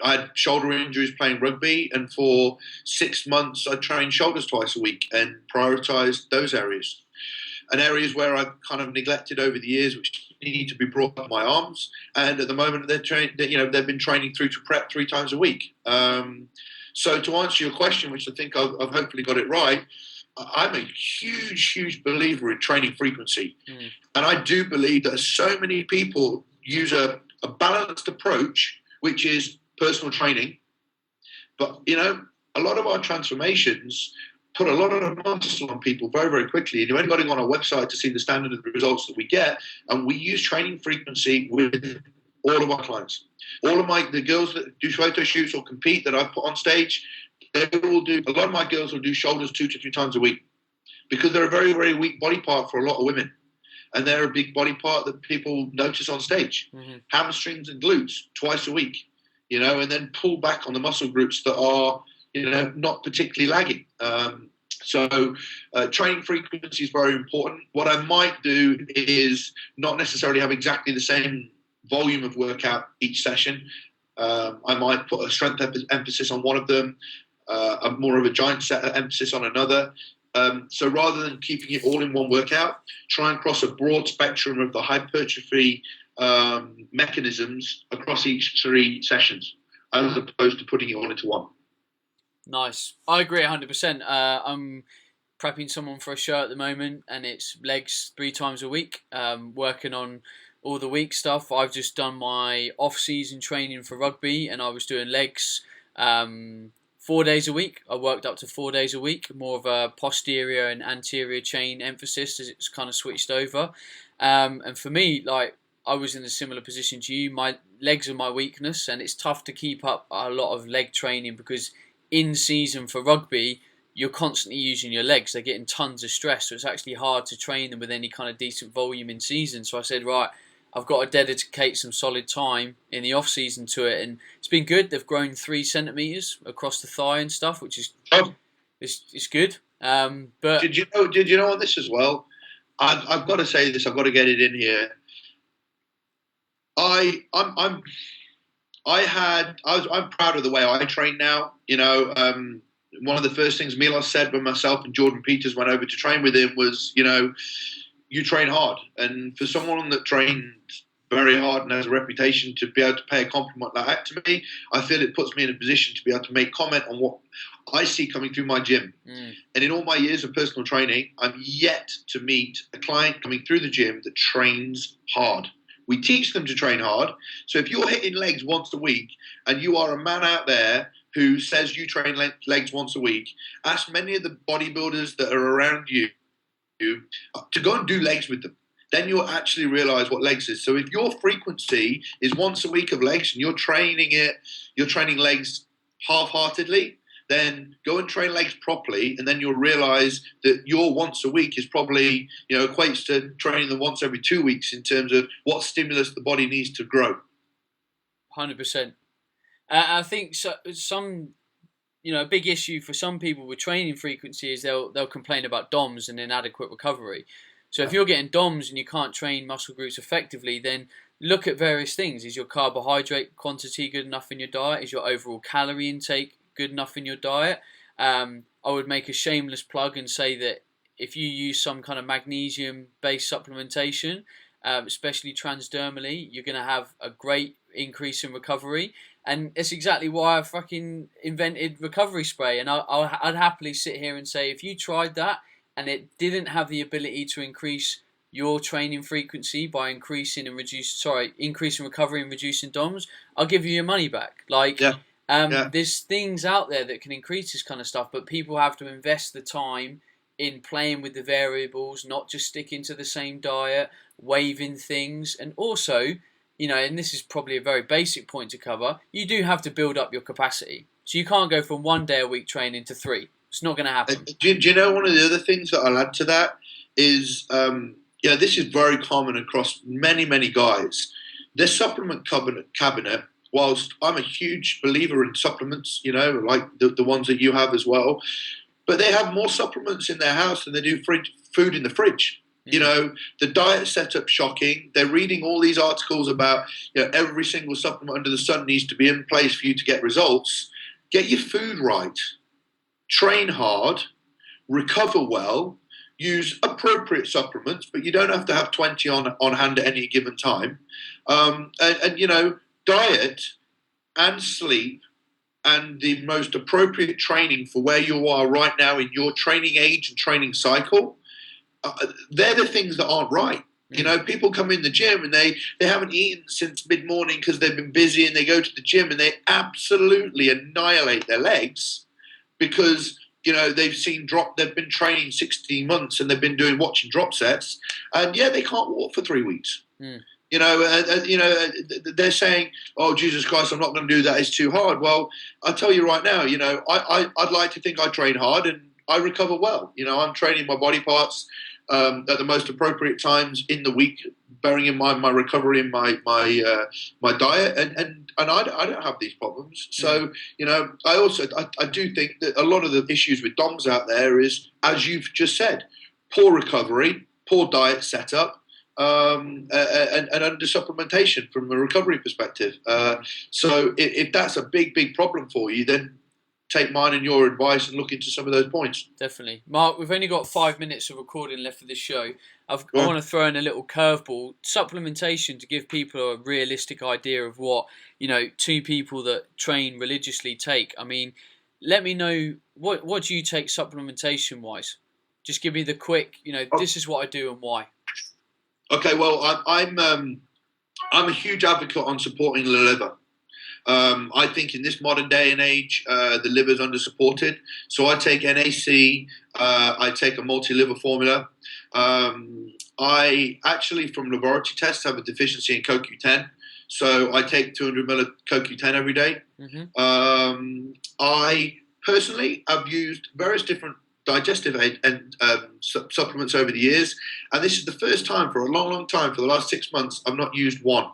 had shoulder injuries playing rugby, and for 6 months I trained shoulders twice a week and prioritized those areas. And areas where I've kind of neglected over the years, which need to be brought up, my arms. And at the moment, they've been training through to prep 3 times a week. So to answer your question, which I think I've hopefully got it right, I'm a huge, huge believer in training frequency. And I do believe that so many people use a balanced approach, which is personal training. But, a lot of our transformations put a lot of muscle on people very, very quickly. And you've only got to go on our website to see the standard of the results that we get. And we use training frequency with all of our clients. All of the girls that do photo shoots or compete that I've put on stage, a lot of my girls will do shoulders 2 to 3 times a week, because they're a very, very weak body part for a lot of women. And they're a big body part that people notice on stage. Hamstrings and glutes twice a week, and then pull back on the muscle groups that are, not particularly lagging. So training frequency is very important. What I might do is not necessarily have exactly the same volume of workout each session. I might put a strength emphasis on one of them, more of a giant set emphasis on another. So rather than keeping it all in one workout, try and cross a broad spectrum of the hypertrophy mechanisms across each 3 sessions, as opposed to putting it all into one. Nice. I agree 100%. I'm prepping someone for a show at the moment, and it's legs 3 times a week, working on all the week stuff. I've just done my off-season training for rugby, and I was doing legs 4 days a week. I worked up to 4 days a week, more of a posterior and anterior chain emphasis as it's kind of switched over. And for me, like, I was in a similar position to you. My legs are my weakness, and it's tough to keep up a lot of leg training because in season for rugby, you're constantly using your legs. They're getting tons of stress, so it's actually hard to train them with any kind of decent volume in season. So I said, right, I've got to dedicate some solid time in the off season to it, and it's been good. They've grown 3 centimeters across the thigh and stuff, which is it's good. But did you know on this as well? I've got to say this. I've got to get it in here. I'm proud of the way I train now. One of the first things Milos said when myself and Jordan Peters went over to train with him was, you train hard. And for someone that trained very hard and has a reputation to be able to pay a compliment like that to me, I feel it puts me in a position to be able to make comment on what I see coming through my gym. And in all my years of personal training, I'm yet to meet a client coming through the gym that trains hard. We teach them to train hard. So if you're hitting legs once a week and you are a man out there who says you train legs once a week, ask many of the bodybuilders that are around you to go and do legs with them. Then you'll actually realize what legs is. So if your frequency is once a week of legs and you're training legs half-heartedly, then go and train legs properly, and then you'll realize that your once a week is probably, equates to training them once every 2 weeks in terms of what stimulus the body needs to grow. 100%. I think some, a big issue for some people with training frequency is they'll complain about DOMs and inadequate recovery. So if you're getting DOMs and you can't train muscle groups effectively, then look at various things. Is your carbohydrate quantity good enough in your diet? Is your overall calorie intake good enough in your diet? I would make a shameless plug and say that if you use some kind of magnesium-based supplementation, especially transdermally, you're going to have a great increase in recovery. And it's exactly why I fucking invented recovery spray. And I'd happily sit here and say, if you tried that and it didn't have the ability to increase your training frequency by increasing recovery and reducing DOMs, I'll give you your money back. Like, Yeah. Yeah. there's things out there that can increase this kind of stuff, but people have to invest the time in playing with the variables, not just sticking to the same diet, waiving things, and also, and this is probably a very basic point to cover, you do have to build up your capacity. So you can't go from 1 day a week training to 3. It's not going to happen. Do you know one of the other things that I'll add to that is, this is very common across many, many guys. Their supplement cabinet, whilst I'm a huge believer in supplements, like the ones that you have as well, but they have more supplements in their house than they do food in the fridge. The diet setup's shocking. They're reading all these articles about, every single supplement under the sun needs to be in place for you to get results. Get your food right. Train hard. Recover well. Use appropriate supplements, but you don't have to have 20 on hand at any given time. Diet and sleep and the most appropriate training for where you are right now in your training age and training cycle, they're the things that aren't right. People come in the gym and they haven't eaten since mid-morning because they've been busy, and they go to the gym and they absolutely annihilate their legs because, they've been training 16 months and they've been watching drop sets, and they can't walk for 3 weeks. They're saying, "Oh, Jesus Christ, I'm not going to do that. It's too hard." Well, I'll tell you right now, I'd like to think I train hard and I recover well. I'm training my body parts at the most appropriate times in the week, bearing in mind my recovery and my diet, and I don't have these problems. So, I do think that a lot of the issues with DOMs out there is, as you've just said, poor recovery, poor diet setup, and under supplementation from a recovery perspective. So if that's a big problem for you, then take mine and your advice and look into some of those points. Definitely. Mark, we've only got 5 minutes of recording left for this show. I want to throw in a little curveball. Supplementation, to give people a realistic idea of what, 2 people that train religiously take. I mean, let me know, what do you take supplementation-wise? Just give me the quick, this is what I do and why. Okay, well, I'm a huge advocate on supporting the liver. I think in this modern day and age, the liver's under-supported. So I take NAC, I take a multi-liver formula. I actually, from laboratory tests, have a deficiency in CoQ10. So I take 200 ml of CoQ10 every day. Mm-hmm. I personally have used various different digestive and supplements over the years. And this is the first time for a long time, for the last 6 months, I've not used one.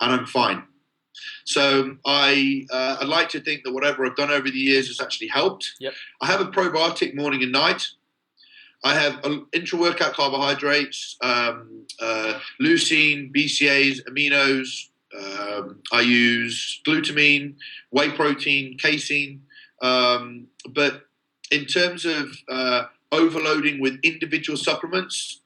And I'm fine. So I like to think that whatever I've done over the years has actually helped. Yep. I have a probiotic morning and night. I have intra-workout carbohydrates, leucine, BCAAs, aminos. I use glutamine, whey protein, casein. But in terms of overloading with individual supplements,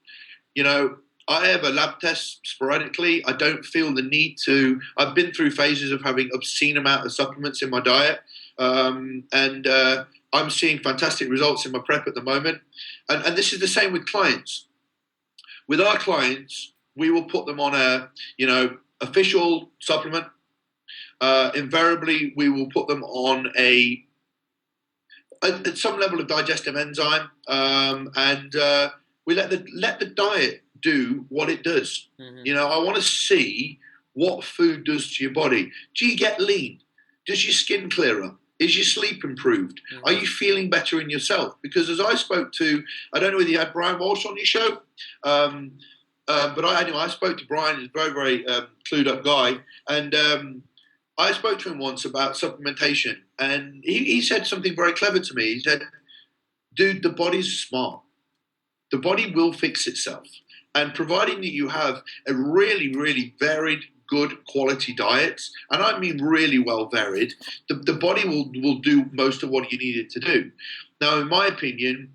I have a lab test sporadically. I don't feel the need to. I've been through phases of having obscene amount of supplements in my diet, and I'm seeing fantastic results in my prep at the moment. And this is the same with clients. With our clients, we will put them on a official supplement. Invariably, we will put them on at some level of digestive enzyme, and we let the diet do what it does. Mm-hmm. I want to see what food does to your body. Do you get lean? Does your skin clear up? Is your sleep improved? Mm-hmm. Are you feeling better in yourself? Because as I spoke to, I don't know whether you had Brian Walsh on your show, but I spoke to Brian. He's a very, very clued up guy. And I spoke to him once about supplementation. And he said something very clever to me. He said, dude, the body's smart. The body will fix itself. And providing that you have a really, really varied, good quality diet, and I mean really well varied, the body will do most of what you need it to do. Now, in my opinion,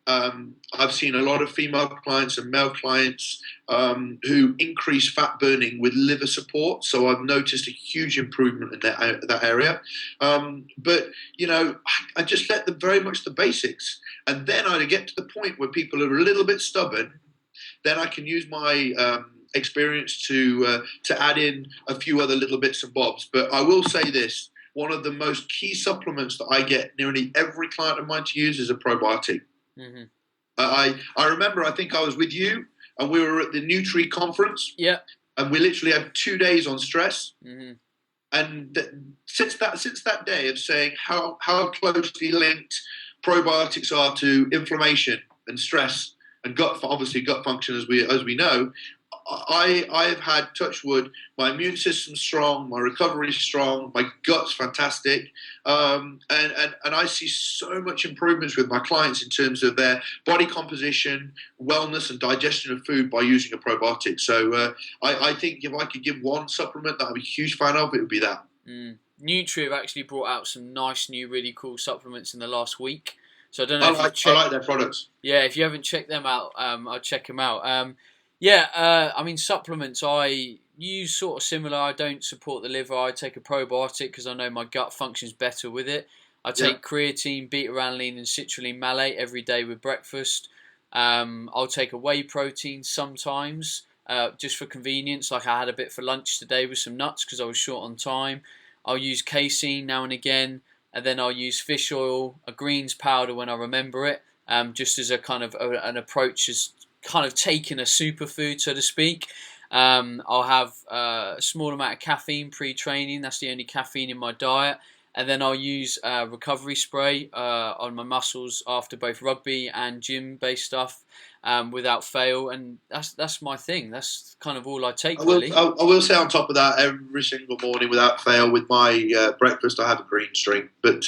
I've seen a lot of female clients and male clients who increase fat burning with liver support. So I've noticed a huge improvement in that area. But I just let them very much the basics. And then I get to the point where people are a little bit stubborn. then I can use my experience to add in a few other little bits and bobs. But I will say this: one of the most key supplements that I get nearly every client of mine to use is a probiotic. Mm-hmm. I remember, I think I was with you, and we were at the Nutri conference. Yeah. And we literally had 2 days on stress. Mm-hmm. And since that day of saying how closely linked probiotics are to inflammation and stress and gut function, as we know, I've had, touch wood, my immune system strong, my recovery is strong, my gut's fantastic, and I see so much improvements with my clients in terms of their body composition, wellness, and digestion of food by using a probiotic. So I think if I could give one supplement that I'm a huge fan of, it would be that. Nutri have actually brought out some nice new, really cool supplements in the last week. So I don't know. I like their products. Yeah, if you haven't checked them out, I'll check them out. I mean, supplements I use sort of similar. I don't support the liver. I take a probiotic because I know my gut functions better with it. I take creatine, beta-alanine, and citrulline malate every day with breakfast. I'll take a whey protein sometimes, just for convenience. Like I had a bit for lunch today with some nuts because I was short on time. I'll use casein now and again, and then I'll use fish oil, a greens powder when I remember it, just as a kind of an approach as kind of taking a superfood, so to speak. I'll have a small amount of caffeine pre-training. That's the only caffeine in my diet. And then I'll use recovery spray on my muscles after both rugby and gym-based stuff without fail. And that's my thing. That's kind of all I take, really. I will say on top of that, every single morning without fail with my breakfast, I have a green drink. But,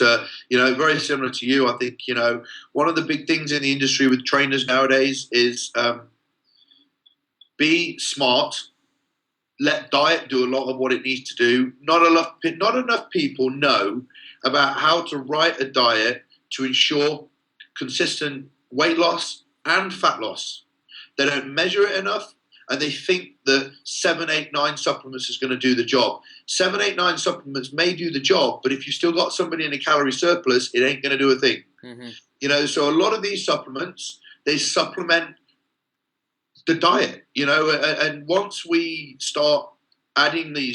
very similar to you, I think, one of the big things in the industry with trainers nowadays is be smart. Let diet do a lot of what it needs to do. Not enough people know about how to write a diet to ensure consistent weight loss and fat loss. They don't measure it enough, and they think that 7, 8, 9 supplements is going to do the job. 7, 8, 9 supplements may do the job, but if you've still got somebody in a calorie surplus, it ain't going to do a thing. Mm-hmm. So a lot of these supplements, they supplement the diet, and once we start adding the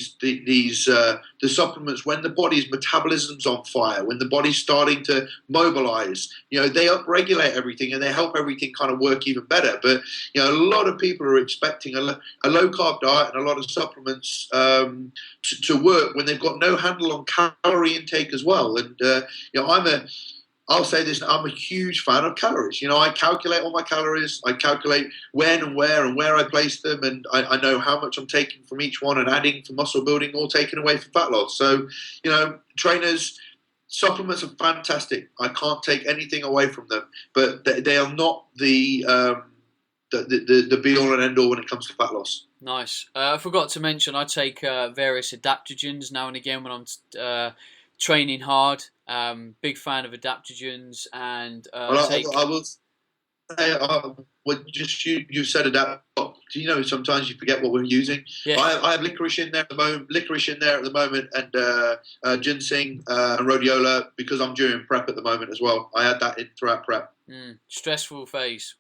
supplements when the body's metabolism's on fire, when the body's starting to mobilize, they upregulate everything and they help everything kind of work even better. But a lot of people are expecting a low carb diet and a lot of supplements to work when they've got no handle on calorie intake as well. And I'll say this, I'm a huge fan of calories. I calculate all my calories. I calculate when and where I place them, and I know how much I'm taking from each one and adding for muscle building or taking away for fat loss. So, trainers, supplements are fantastic. I can't take anything away from them, but they are not the be-all and end-all when it comes to fat loss. Nice. I forgot to mention I take various adaptogens now and again when I'm training hard. Big fan of adaptogens, and I will say, you said adapt. Sometimes you forget what we're using. Yeah. I have licorice in there at the moment, and ginseng and rhodiola because I'm doing prep at the moment as well. I add that in throughout prep. Stressful phase.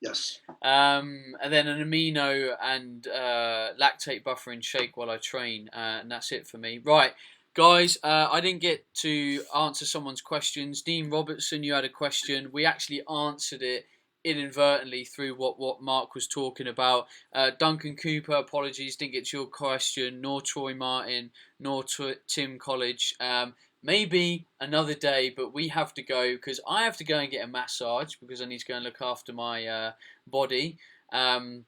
Yes. And then an amino and lactate buffering shake while I train, and that's it for me. Right. Guys, I didn't get to answer someone's questions. Dean Robertson, you had a question. We actually answered it inadvertently through what Mark was talking about. Duncan Cooper, apologies, didn't get to your question, nor Troy Martin, nor Tim College. Maybe another day, but we have to go because I have to go and get a massage because I need to go and look after my body. And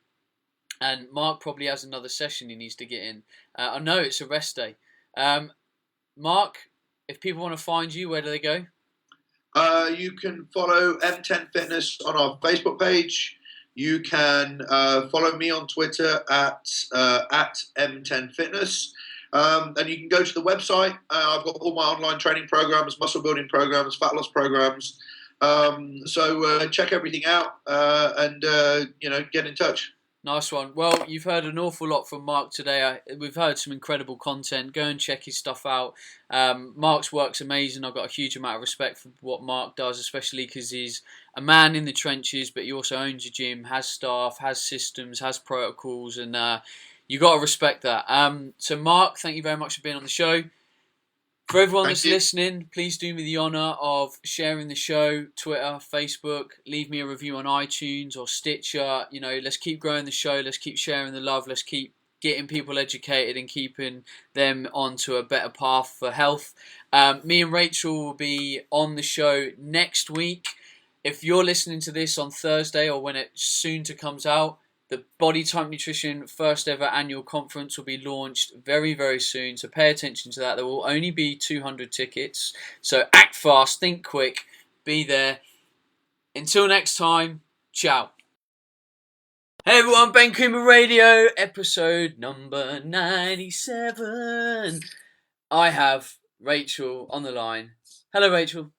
Mark probably has another session he needs to get in. I know it's a rest day. Mark, if people want to find you, where do they go? You can follow M10 Fitness on our Facebook page. You can follow me on Twitter at M10 Fitness. And you can go to the website. I've got all my online training programs, muscle building programs, fat loss programs. So check everything out and get in touch. Nice one. Well, you've heard an awful lot from Mark today. We've heard some incredible content. Go and check his stuff out. Mark's work's amazing. I've got a huge amount of respect for what Mark does, especially because he's a man in the trenches, but he also owns a gym, has staff, has systems, has protocols, and you got to respect that. So, Mark, thank you very much for being on the show. For everyone that's listening, please do me the honour of sharing the show, Twitter, Facebook, leave me a review on iTunes or Stitcher. You know, let's keep growing the show, let's keep sharing the love, let's keep getting people educated and keeping them onto a better path for health. Me and Rachel will be on the show next week. If you're listening to this on Thursday or when it soon to comes out, the Body Type Nutrition first ever annual conference will be launched very, very soon. So pay attention to that. There will only be 200 tickets. So act fast, think quick, be there. Until next time, ciao. Hey everyone, Ben Coomer Radio, episode number 97. I have Rachel on the line. Hello, Rachel.